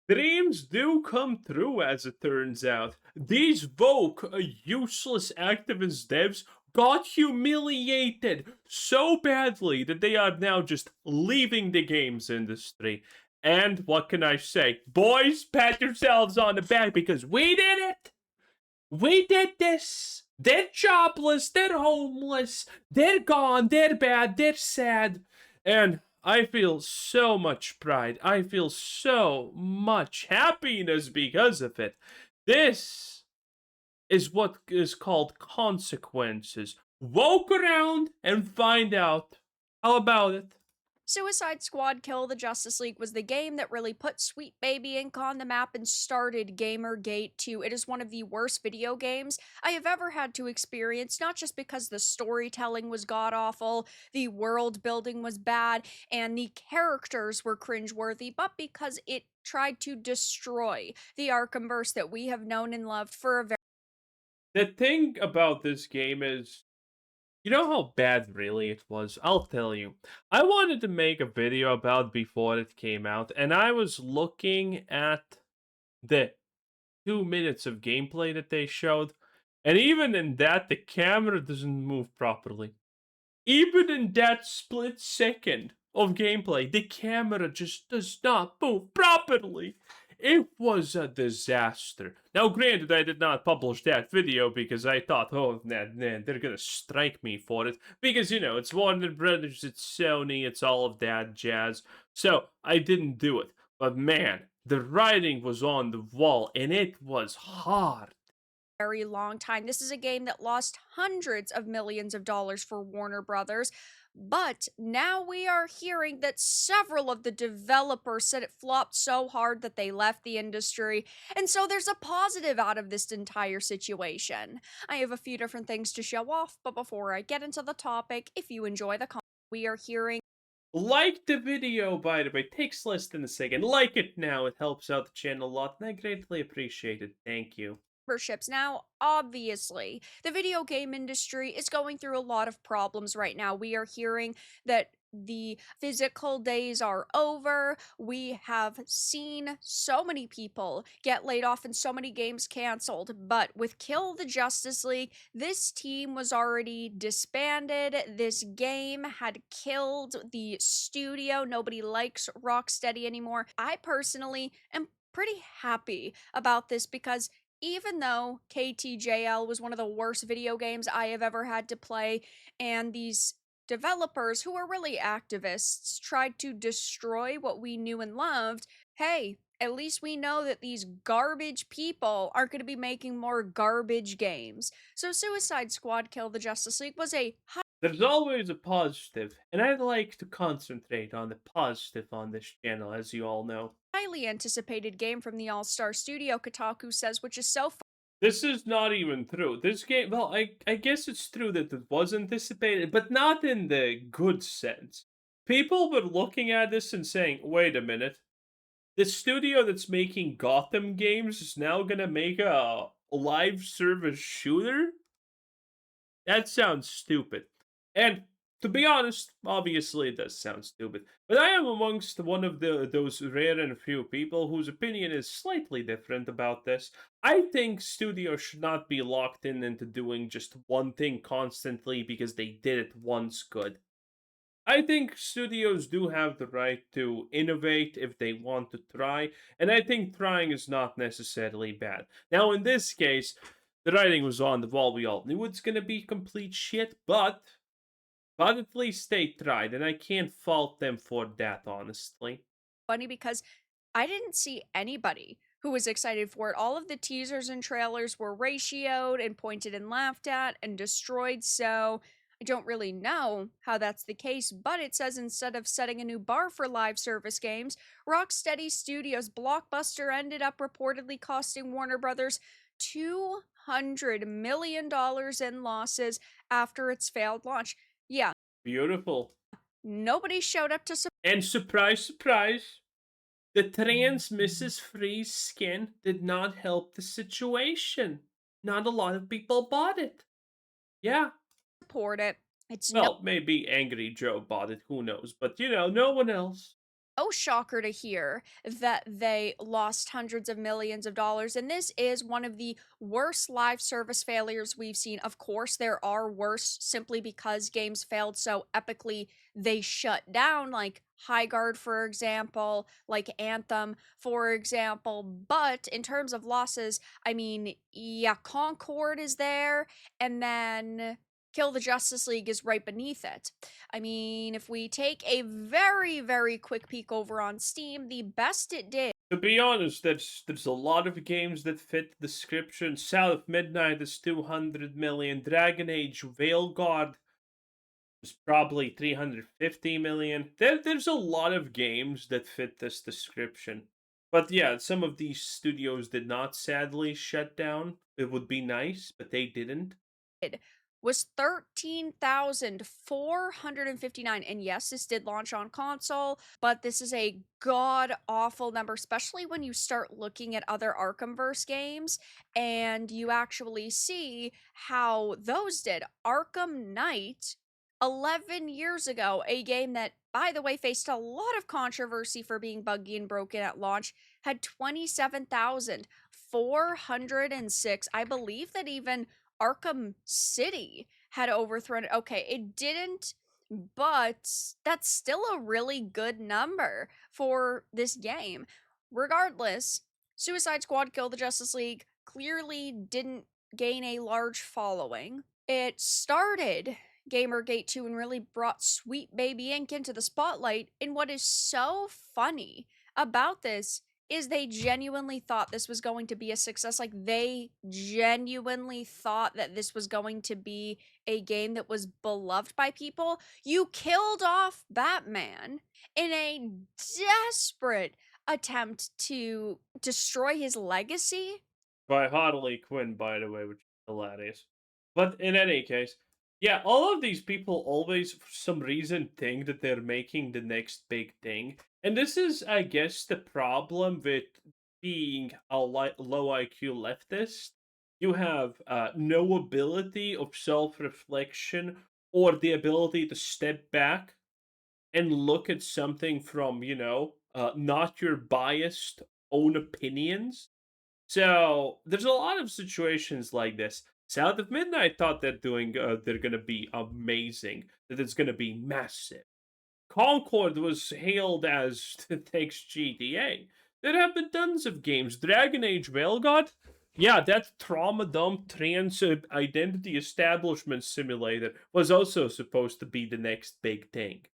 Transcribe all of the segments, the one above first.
Dreams do come true, as it turns out. These woke, useless activist devs got humiliated so badly that they are now just leaving the games industry. And what can I say? Boys, pat yourselves on the back because we did it! We did this! They're jobless, they're homeless, they're gone, they're bad, they're sad. And I feel so much pride. I feel so much happiness because of it. This is what is called consequences. Woke around and find out. How about it? Suicide Squad Kill the Justice League was the game that really put Sweet Baby Inc. on the map and started Gamergate 2. It is one of the worst video games I have ever had to experience, not just because the storytelling was god awful, the world building was bad, and the characters were cringeworthy, but because it tried to destroy the Arkhamverse that we have known and loved for a very The thing about this game is, you know how bad really it was? I'll tell you. I wanted to make a video about before it came out, and I was looking at the 2 minutes of gameplay that they showed, and even in that, the camera doesn't move properly. Even in that split second of gameplay, the camera just does not move properly. It was a disaster. Now, granted, I did not publish that video because I thought, oh, nah, they're gonna strike me for it. Because, you know, it's Warner Brothers, it's Sony, it's all of that jazz. So, I didn't do it. But man, the writing was on the wall, and it was hard. very long time. This is a game that lost hundreds of millions of dollars for Warner Brothers. But now we are hearing that several of the developers said it flopped so hard that they left the industry. And so there's a positive out of this entire situation. I have a few different things to show off, but before I get into the topic, if you enjoy the content we are hearing, Like the video, by the way. Takes less than a second. Like it now. It helps out the channel a lot, and I greatly appreciate it. Thank you. memberships. Now, obviously, the video game industry is going through a lot of problems right now. We are hearing that the physical days are over. We have seen so many people get laid off and so many games canceled. But with Kill the Justice League, this team was already disbanded. This game had killed the studio. Nobody likes Rocksteady anymore. I personally am pretty happy about this because even though KTJL was one of the worst video games I have ever had to play, and these developers who were really activists tried to destroy what we knew and loved, hey, at least we know that these garbage people aren't going to be making more garbage games. So Suicide Squad Kill the Justice League was a There's always a positive, and I'd like to concentrate on the positive on this channel, as you all know. highly anticipated game from the All-Star Studio, Kotaku says, which is so This is not even true. This game, well, I guess it's true that it was anticipated, but not in the good sense. People were looking at this and saying, wait a minute, the studio that's making Gotham games is now gonna make a live service shooter? That sounds stupid. And to be honest, obviously it does sound stupid. But I am amongst one of those rare and few people whose opinion is slightly different about this. I think studios should not be locked in into doing just one thing constantly because they did it once good. I think studios do have the right to innovate if they want to try, and I think trying is not necessarily bad. Now, in this case, the writing was on the wall. We all knew it's gonna be complete shit, but at least they tried, and I can't fault them for that, honestly. funny because I didn't see anybody who was excited for it. All of the teasers and trailers were ratioed and pointed and laughed at and destroyed, so I don't really know how that's the case, but it says instead of setting a new bar for live service games, Rocksteady Studios' Blockbuster ended up reportedly costing Warner Brothers $200 million in losses after its failed launch. Yeah, Beautiful. nobody showed up to And surprise, surprise, the trans Mrs. Free's skin did not help the situation. Not a lot of people bought it. Yeah. support it. It's no Well, maybe Angry Joe bought it, who knows? But you know, no one else. Oh, shocker to hear that they lost hundreds of millions of dollars. And this is one of the worst live service failures we've seen. Of course, there are worse simply because games failed so epically they shut down, like High Guard, for example, like Anthem, for example. But in terms of losses, I mean, yeah, Concord is there, and then Kill the Justice League is right beneath it. I mean, if we take a very, very quick peek over on Steam, the best it did To be honest, there's a lot of games that fit the description. South of Midnight is 200 million. Dragon Age Veilguard is probably 350 million. There's a lot of games that fit this description. But yeah, some of these studios did not sadly shut down. It would be nice, but they didn't. was 13,459. And yes, this did launch on console, but this is a god awful number, especially when you start looking at other Arkhamverse games and you actually see how those did. Arkham Knight, 11 years ago, a game that, by the way, faced a lot of controversy for being buggy and broken at launch, had 27,406. I believe that even Arkham City had overthrown it. Okay, it didn't, but that's still a really good number for this game. Regardless, Suicide Squad Kill the Justice League clearly didn't gain a large following. It started Gamergate 2 and really brought Sweet Baby Inc. into the spotlight. And what is so funny about this is they genuinely thought this was going to be a success. Like, they genuinely thought that this was going to be a game that was beloved by people. You killed off Batman in a desperate attempt to destroy his legacy. By Harley Quinn, by the way, which is hilarious. But in any case, yeah, all of these people always, for some reason, think that they're making the next big thing. And this is, I guess, the problem with being a low IQ leftist. You have no ability of self reflection or the ability to step back and look at something from, not your biased own opinions. So there's a lot of situations like this. South of Midnight thought they're gonna be amazing, that it's gonna be massive. Concord was hailed as the next GTA. There have been tons of games. Dragon Age Veilguard, yeah, that trauma dump trans identity establishment simulator was also supposed to be the next big thing.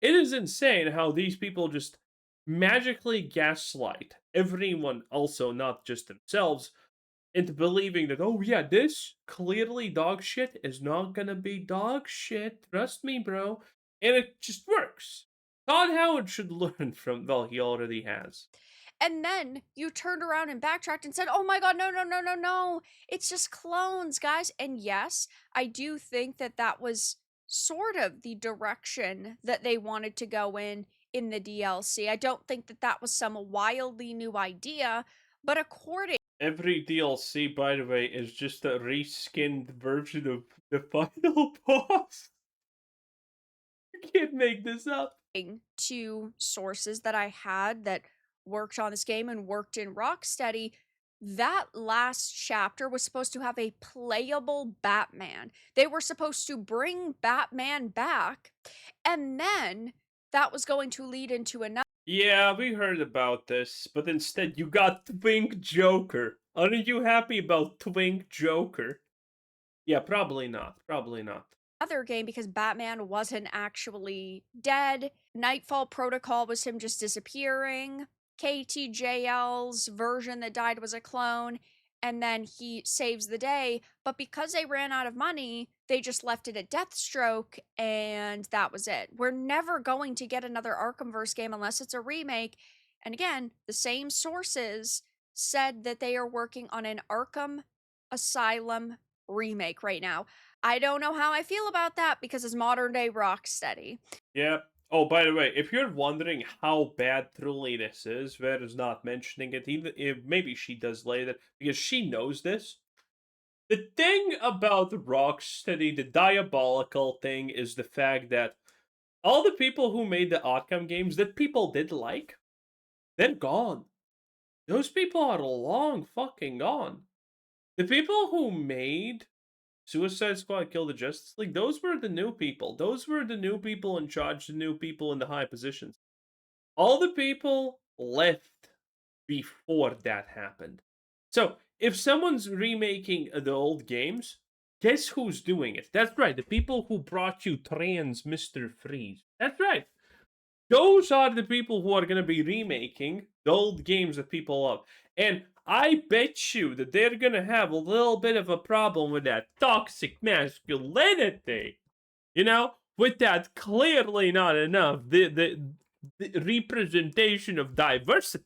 It is insane how these people just magically gaslight everyone, also not just themselves, into believing that, oh yeah, this clearly dog shit is not gonna be dog shit. Trust me, bro. And it just works. Todd Howard should learn from, well, he already has. And then you turned around and backtracked and said, oh my God, no, no, no, no, no. It's just clones, guys. And yes, I do think that that was sort of the direction that they wanted to go in the DLC. I don't think that that was some wildly new idea, but according Every DLC, by the way, is just a reskinned version of the final boss. You can't make this up. to sources that I had that worked on this game and worked in Rocksteady, that last chapter was supposed to have a playable Batman. They were supposed to bring Batman back, and then that was going to lead into another Yeah, we heard about this, but instead you got Twink Joker. Aren't you happy about Twink Joker? Yeah, probably not. Probably not. game because Batman wasn't actually dead. Nightfall Protocol was him just disappearing. KTJL's version that died was a clone. And then he saves the day. But because they ran out of money, they just left it at Deathstroke, and that was it. We're never going to get another Arkhamverse game unless it's a remake. And again, the same sources said that they are working on an Arkham Asylum remake right now. I don't know how I feel about that because it's modern day Rocksteady. Yeah. Oh, by the way, if you're wondering how bad truly this is, Ver is not mentioning it. Even if maybe she does later, because she knows this. The thing about Rocksteady, the diabolical thing, is the fact that All the people who made the Arkham games that people did like, they're gone. Those people are long fucking gone. The people who made Suicide Squad Kill the Justice League, those were the new people. Those were the new people in charge, the new people in the high positions. All the people left before that happened. So, if someone's remaking the old games, guess who's doing it? That's right, the people who brought you Trans Mr. Freeze. That's right. Those are the people who are going to be remaking the old games that people love. And I bet you that they're going to have a little bit of a problem with that toxic masculinity. You know, with that clearly not enough the representation of diversity.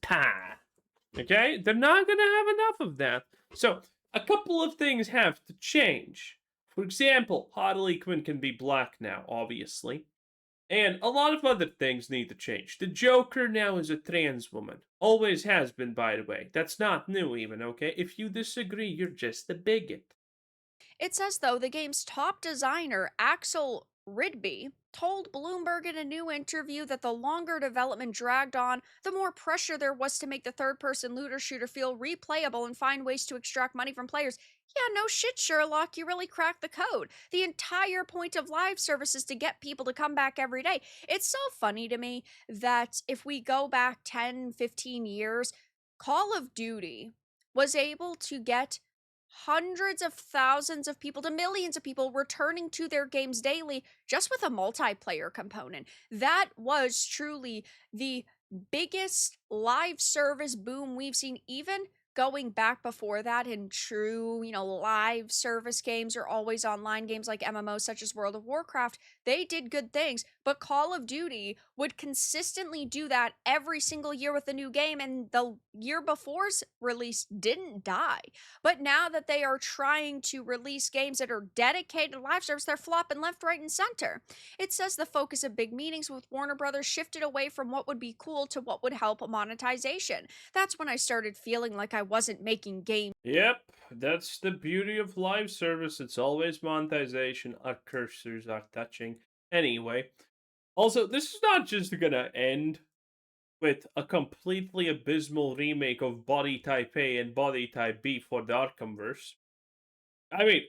Okay? They're not going to have enough of that. So, a couple of things have to change. For example, Harley Quinn can be black now, obviously. And a lot of other things need to change. The Joker now is a trans woman. Always has been, by the way. That's not new, even, okay? If you disagree, you're just a bigot. It says, though, the game's top designer, Axel Ridby, told Bloomberg in a new interview that the longer development dragged on, the more pressure there was to make the third person looter shooter feel replayable and find ways to extract money from players. Yeah, no shit, Sherlock, you really cracked the code. The entire point of live service is to get people to come back every day. It's so funny to me that if we go back 10, 15 years, Call of Duty was able to get hundreds of thousands of people to millions of people returning to their games daily just with a multiplayer component. That was truly the biggest live service boom we've seen, even going back before that in true, live service games or always online games like MMOs such as World of Warcraft. They did good things, but Call of Duty would consistently do that every single year with a new game, and the year before's release didn't die. But now that they are trying to release games that are dedicated to live service, they're flopping left, right, and center. It says the focus of big meetings with Warner Brothers shifted away from what would be cool to what would help monetization. That's when I started feeling like I wasn't making games Yep, that's the beauty of live service. It's always monetization. Our cursors are touching. Anyway, also, this is not just gonna end with a completely abysmal remake of Body Type A and Body Type B for the Arkhamverse. I mean,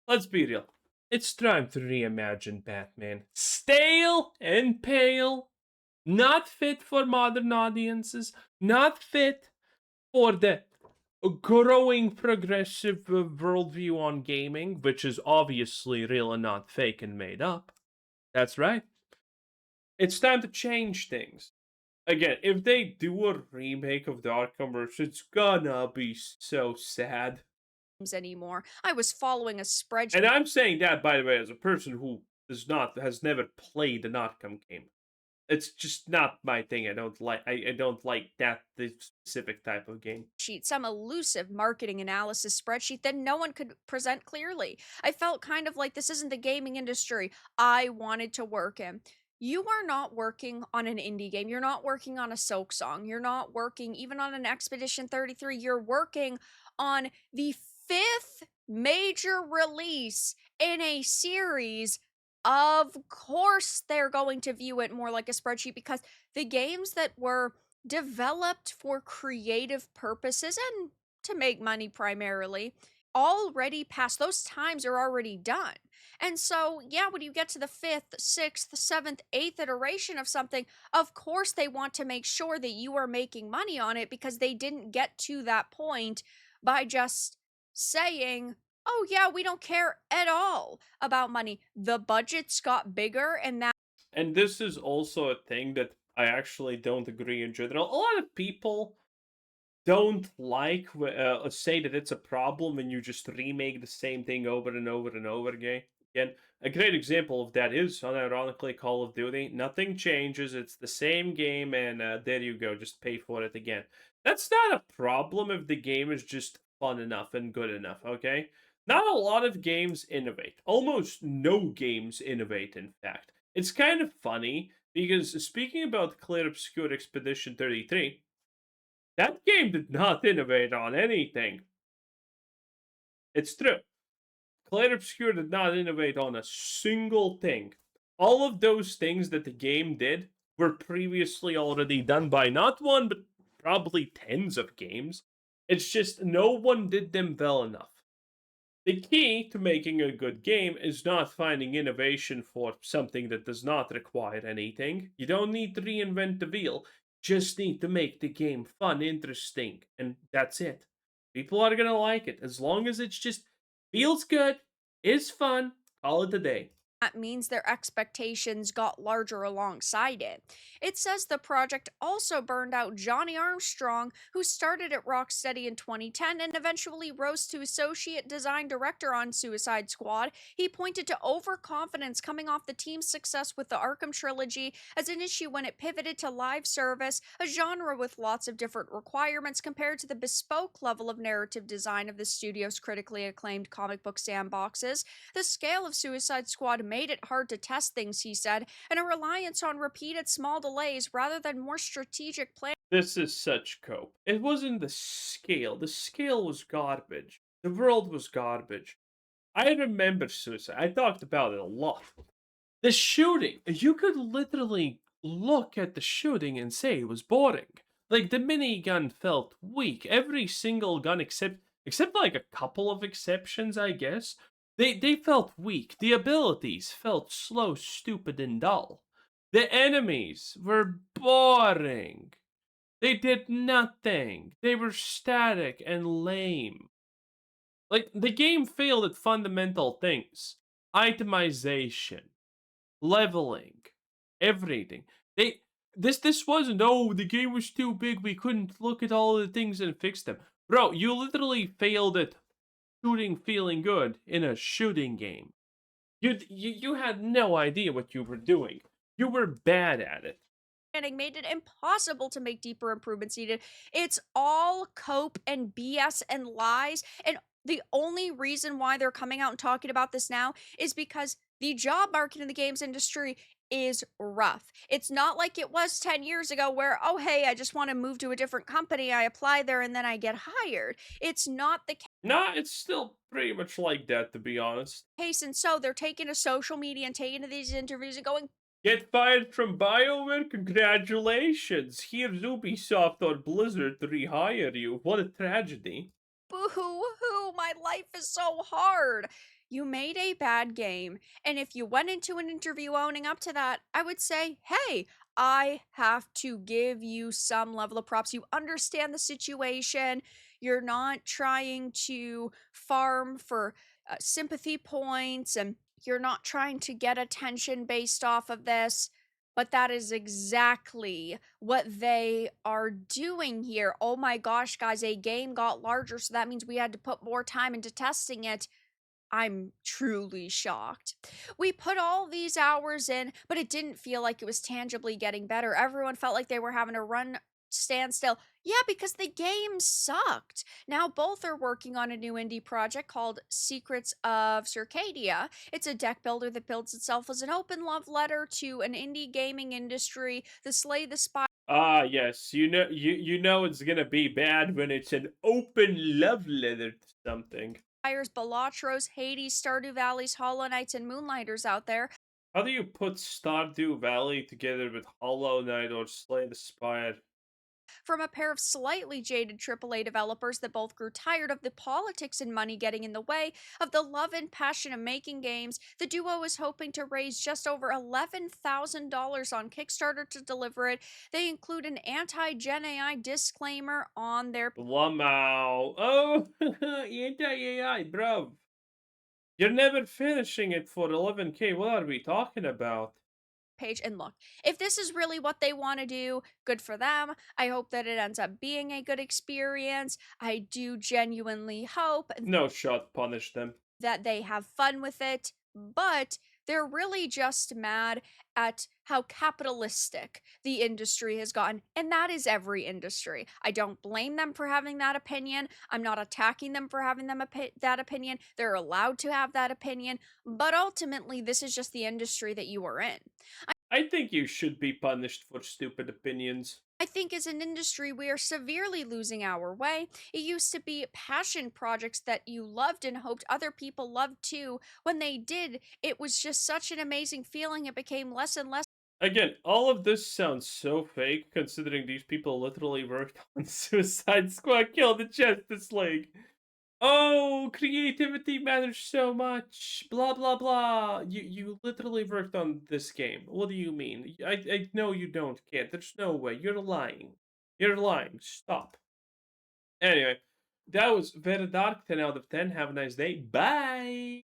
let's be real. It's time to reimagine Batman. Stale and pale, not fit for modern audiences, not fit for the growing progressive worldview on gaming, which is obviously real and not fake and made up. That's right. It's time to change things. Again, if they do a remake of the Arkhamverse, it's gonna be so sad. anymore. I was following a spreadsheet And I'm saying that, by the way, as a person who has never played an Arkham game. It's just not my thing. I don't like that this specific type of game. some elusive marketing analysis spreadsheet that no one could present clearly. I felt kind of like this isn't the gaming industry I wanted to work in. You are not working on an indie game. You're not working on a Silk Song. You're not working even on an Expedition 33. You're working on the fifth major release in a series. Of course, they're going to view it more like a spreadsheet because the games that were developed for creative purposes and to make money primarily already past those times are already done. And so, yeah, when you get to the fifth, sixth, seventh, eighth iteration of something, of course they want to make sure that you are making money on it because they didn't get to that point by just saying, oh, yeah, we don't care at all about money. The budgets got bigger, and that And this is also a thing that I actually don't agree in general. A lot of people don't say that it's a problem when you just remake the same thing over and over and over again. Again, a great example of that is, unironically, Call of Duty. Nothing changes; it's the same game, and there you go. Just pay for it again. That's not a problem if the game is just fun enough and good enough. Okay, not a lot of games innovate. Almost no games innovate. In fact, it's kind of funny because speaking about Clear Obscure Expedition 33. That game did not innovate on anything. It's true. Clair Obscur did not innovate on a single thing. All of those things that the game did were previously already done by not one, but probably tens of games. It's just no one did them well enough. The key to making a good game is not finding innovation for something that does not require anything. You don't need to reinvent the wheel, just need to make the game fun, interesting, and that's it. People are gonna like it as long as it's just feels good, is fun, call it a day. That means their expectations got larger alongside it. It says the project also burned out Johnny Armstrong, who started at Rocksteady in 2010 and eventually rose to associate design director on Suicide Squad. He pointed to overconfidence coming off the team's success with the Arkham trilogy as an issue when it pivoted to live service, a genre with lots of different requirements compared to the bespoke level of narrative design of the studio's critically acclaimed comic book sandboxes. The scale of Suicide Squad made it hard to test things, he said, and a reliance on repeated small delays rather than more strategic planning. This is such cope. It wasn't the scale. The scale was garbage. The world was garbage. I remember Suicide. I talked about it a lot. The shooting, you could literally look at the shooting and say it was boring. Like the minigun felt weak. Every single gun except like a couple of exceptions, I guess. They felt weak. The abilities felt slow, stupid, and dull. The enemies were boring. They did nothing. They were static and lame. Like the game failed at fundamental things. Itemization, leveling, everything. This wasn't, oh, the game was too big, we couldn't look at all the things and fix them. Bro, you literally failed at shooting feeling good in a shooting game. You had no idea what you were doing. You were bad at it. Made it impossible to make deeper improvements needed. It's all cope and BS and lies. And the only reason why they're coming out and talking about this now is because the job market in the games industry is rough. It's not like it was 10 years ago where, oh, hey, I just want to move to a different company. I apply there and then I get hired. It's not the Nah, it's still pretty much like that, to be honest. case. And so they're taking to social media and taking to these interviews and going, Get fired from BioWare? Congratulations! Here's Ubisoft or Blizzard to rehire you. What a tragedy. boo hoo, my life is so hard. You made a bad game. And if you went into an interview owning up to that, I would say, hey, I have to give you some level of props. You understand the situation. You're not trying to farm for sympathy points and you're not trying to get attention based off of this. But that is exactly what they are doing here. Oh my gosh, guys, a game got larger, so that means we had to put more time into testing it. I'm truly shocked. We put all these hours in, but it didn't feel like it was tangibly getting better. Everyone felt like they were having to run standstill. Yeah, because the game sucked. Now both are working on a new indie project called Secrets of Circadia. It's a deck builder that builds itself as an open love letter to an indie gaming industry. The Slay the Spire Ah, yes, you know it's gonna be bad when it's an open love letter to something. Balatros, Hades, Stardew Valleys, Hollow Knights, and Moonlighters out there. How do you put Stardew Valley together with Hollow Knight or Slay the Spire? From a pair of slightly jaded AAA developers that both grew tired of the politics and money getting in the way of the love and passion of making games, the duo is hoping to raise just over $11,000 on Kickstarter to deliver it. They include an anti-Gen AI disclaimer on their Lamau. Oh, anti-AI, bro. You're never finishing it for 11K. What are we talking about? page. And look, if this is really what they want to do, good for them. I hope that it ends up being a good experience. I do genuinely hope No shot, punish them. that they have fun with it, but they're really just mad at how capitalistic the industry has gotten. And that is every industry. I don't blame them for having that opinion. I'm not attacking them for having that opinion. They're allowed to have that opinion. But ultimately, this is just the industry that you are in. I think you should be punished for stupid opinions. I think as an industry, we are severely losing our way. It used to be passion projects that you loved and hoped other people loved too. When they did, it was just such an amazing feeling. It became less and less. Again, all of this sounds so fake considering these people literally worked on Suicide Squad Kill the Justice League. Oh, creativity matters so much. Blah blah blah. You literally worked on this game. What do you mean? I know you don't, kid. There's no way. You're lying. You're lying. Stop. Anyway, that was very dark. 10 out of 10. Have a nice day. Bye.